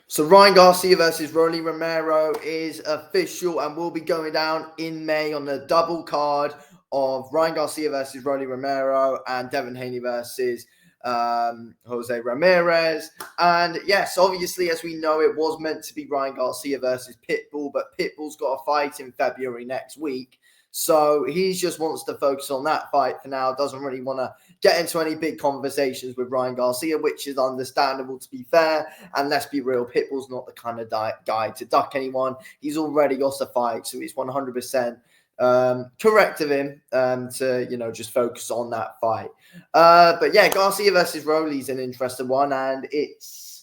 So Ryan Garcia versus Rolly Romero is official and will be going down in May on the double card of Ryan Garcia versus Rolly Romero and Devin Haney versus Jose Ramirez. And yes, obviously, as we know, it was meant to be Ryan Garcia versus Pitbull, but Pitbull's got a fight in February next week. So he just wants to focus on that fight for now, doesn't really want to get into any big conversations with Ryan Garcia, which is understandable, to be fair. And let's be real, Pitbull's not the kind of guy to duck anyone. He's already lost a fight, so it's 100% correct of him to, just focus on that fight. But yeah, Garcia versus Rolly's an interesting one, and it's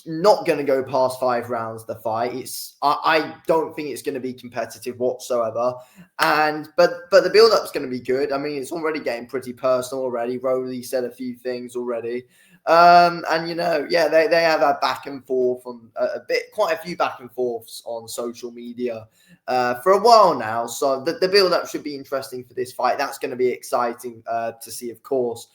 not going to go past 5 rounds. The fight, I don't think it's going to be competitive whatsoever, but the build up's going to be good. I mean, it's already getting pretty personal already. Rolly said a few things already, and they have a back and forth on quite a few back and forths on social media for a while now. So the build up should be interesting for this fight. That's going to be exciting to see, of course.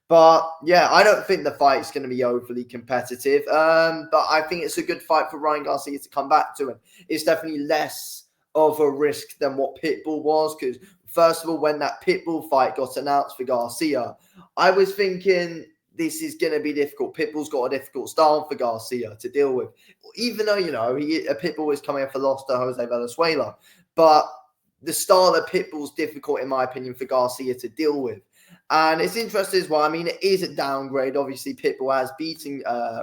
But yeah, I don't think the fight's going to be overly competitive. But I think it's a good fight for Ryan Garcia to come back to, and it's definitely less of a risk than what Pitbull was. Because first of all, when that Pitbull fight got announced for Garcia, I was thinking this is going to be difficult. Pitbull's got a difficult style for Garcia to deal with, even though Pitbull is coming off a loss to Jose Valenzuela, but the style of Pitbull's difficult, in my opinion, for Garcia to deal with. And it's interesting as well. I mean, it is a downgrade. Obviously, Pitbull has beaten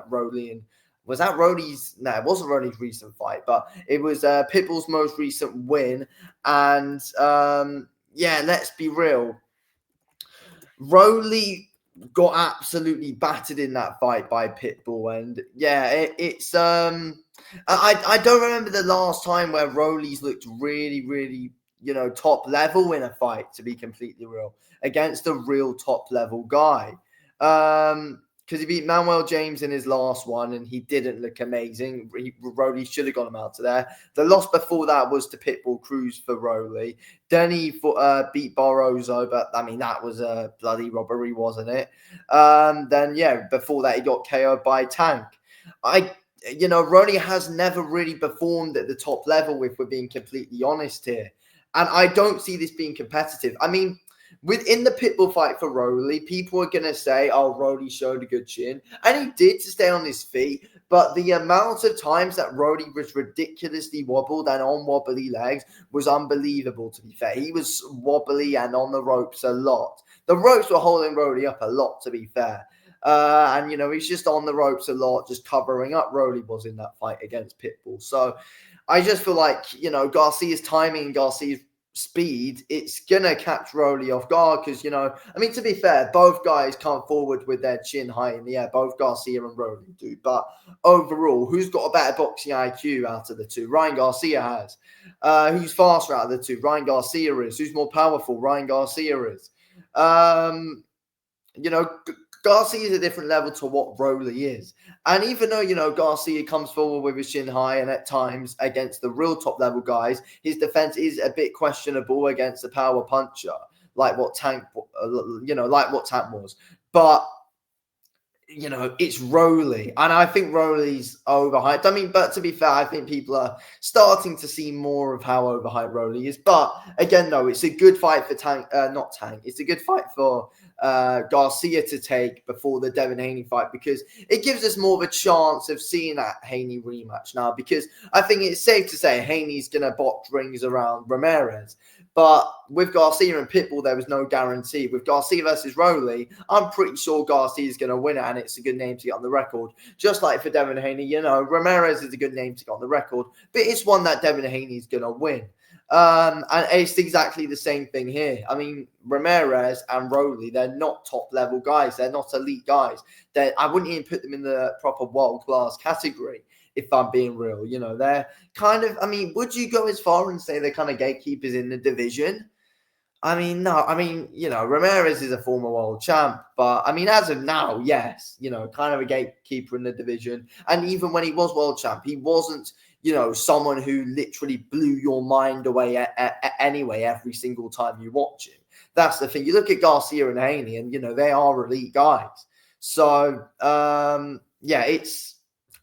Rolly. And was that Rolly's? No, it wasn't Rolly's recent fight, but it was Pitbull's most recent win. And let's be real. Rolly got absolutely battered in that fight by Pitbull. And yeah, I don't remember the last time where Rolly's looked really, really, top level in a fight, to be completely real, against a real top level guy. Because he beat Manuel James in his last one and he didn't look amazing. Rolly should have got him out of there. The loss before that was to Pitbull Cruz for Rolly. Then he beat Barroso, but I mean, that was a bloody robbery, wasn't it? Before that, he got KO'd by Tank. Rolly has never really performed at the top level, if we're being completely honest here. And I don't see this being competitive. I mean, within the Pitbull fight for Rolly, people are going to say, oh, Rolly showed a good chin. And he did to stay on his feet. But the amount of times that Rolly was ridiculously wobbled and on wobbly legs was unbelievable, to be fair. He was wobbly and on the ropes a lot. The ropes were holding Rolly up a lot, to be fair. He's just on the ropes a lot, just covering up. Rolly was in that fight against Pitbull. So I just feel like, Garcia's timing and Garcia's speed, it's going to catch Rolly off guard because, to be fair, both guys come forward with their chin high in the air. Both Garcia and Rolly do. But overall, who's got a better boxing IQ out of the two? Ryan Garcia has. Who's faster out of the two? Ryan Garcia is. Who's more powerful? Ryan Garcia is. Garcia is a different level to what Rolly is. And even though, Garcia comes forward with his chin high and at times against the real top level guys, his defense is a bit questionable against the power puncher, like what Tank was. But, it's Rolly. And I think Rolly's overhyped. I mean, but to be fair, I think people are starting to see more of how overhyped Rolly is. But again, no, it's a good fight for It's a good fight for Garcia to take before the Devin Haney fight, because it gives us more of a chance of seeing that Haney rematch now, because I think it's safe to say Haney's going to box rings around Ramirez. But with Garcia and Pitbull, there was no guarantee. With Garcia versus Rolly, I'm pretty sure Garcia's going to win it, and it's a good name to get on the record. Just like for Devin Haney, Ramirez is a good name to get on the record, but it's one that Devin Haney's going to win. And it's exactly the same thing here. I mean, Ramirez and Rolly, they're not top-level guys. They're not elite guys. I wouldn't even put them in the proper world-class category, if I'm being real. They're kind of, would you go as far and say they're kind of gatekeepers in the division? I mean, no. I mean, Ramirez is a former world champ, but I mean, as of now, yes, kind of a gatekeeper in the division. And even when he was world champ, he wasn't, someone who literally blew your mind away anyway every single time you watch him. That's the thing. You look at Garcia and Haney, and they are elite guys. So,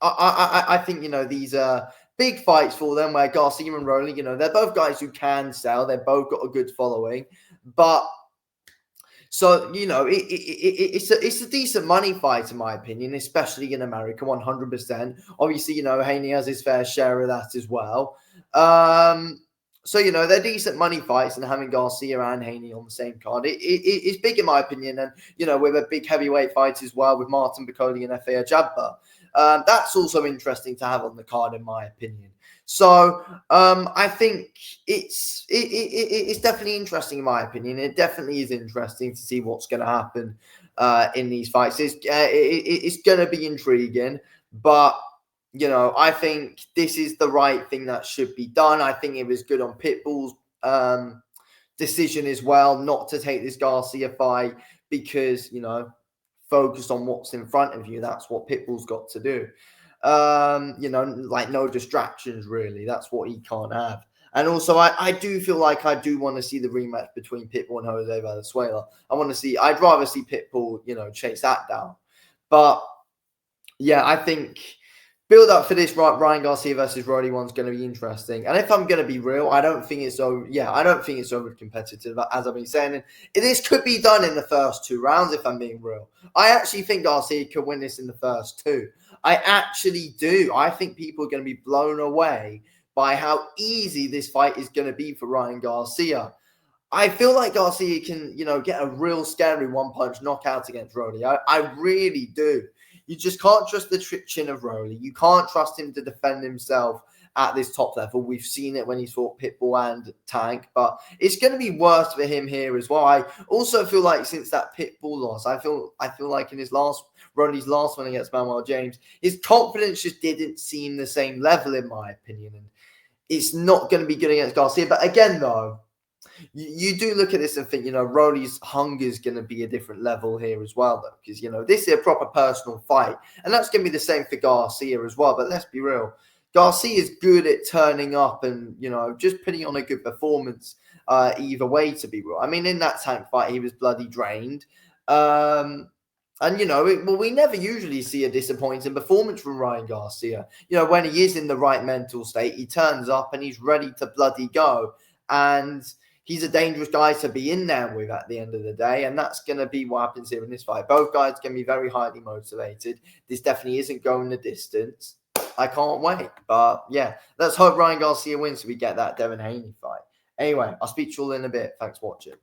I think, these are big fights for them where Garcia and Rolly, they're both guys who can sell. They've both got a good following. But so, it's a decent money fight, in my opinion, especially in America, 100%. Obviously, Haney has his fair share of that as well. So, they're decent money fights, and having Garcia and Haney on the same card, it's big, in my opinion. And, with a big heavyweight fight as well with Martin Bakoli and Efe Ajagba. That's also interesting to have on the card, in my opinion. So I think it's definitely interesting, in my opinion. It definitely is interesting to see what's going to happen in these fights. It's going to be intriguing, but I think this is the right thing that should be done. I think it was good on Pitbull's decision as well, not to take this Garcia fight because focus on what's in front of you. That's what Pitbull's got to do. Like no distractions, really. That's what he can't have. And also, I do feel like I do want to see the rematch between Pitbull and Jose Valenzuela. I'd rather see Pitbull, chase that down. But yeah, I think build up for this Ryan Garcia versus Rolly one's going to be interesting. And if I'm going to be real, I don't think it's so. Yeah, I don't think it's over competitive, as I've been saying. And this could be done in the first 2 rounds, if I'm being real. I actually think Garcia could win this in the first 2. I actually do. I think people are going to be blown away by how easy this fight is going to be for Ryan Garcia. I feel like Garcia can, get a real scary one-punch knockout against Rolly. I really do. You just can't trust the chin of Rolly. You can't trust him to defend himself at this top level. We've seen it when he's fought Pitbull and Tank, but it's going to be worse for him here as well. I also feel like since that Pitbull loss, I feel like in Rolly's last one against Manuel James, his confidence just didn't seem the same level, in my opinion. And it's not going to be good against Garcia. But again, though, you do look at this and think, Rolly's hunger is going to be a different level here as well, though, because, this is a proper personal fight. And that's going to be the same for Garcia as well. But let's be real. Garcia is good at turning up and, just putting on a good performance either way, to be real. I mean, in that Tank fight, he was bloody drained. And, we never usually see a disappointing performance from Ryan Garcia. When he is in the right mental state, he turns up and he's ready to bloody go. And he's a dangerous guy to be in there with at the end of the day. And that's going to be what happens here in this fight. Both guys can be very highly motivated. This definitely isn't going the distance. I can't wait. But yeah, let's hope Ryan Garcia wins so we get that Devin Haney fight. Anyway, I'll speak to you all in a bit. Thanks for watching.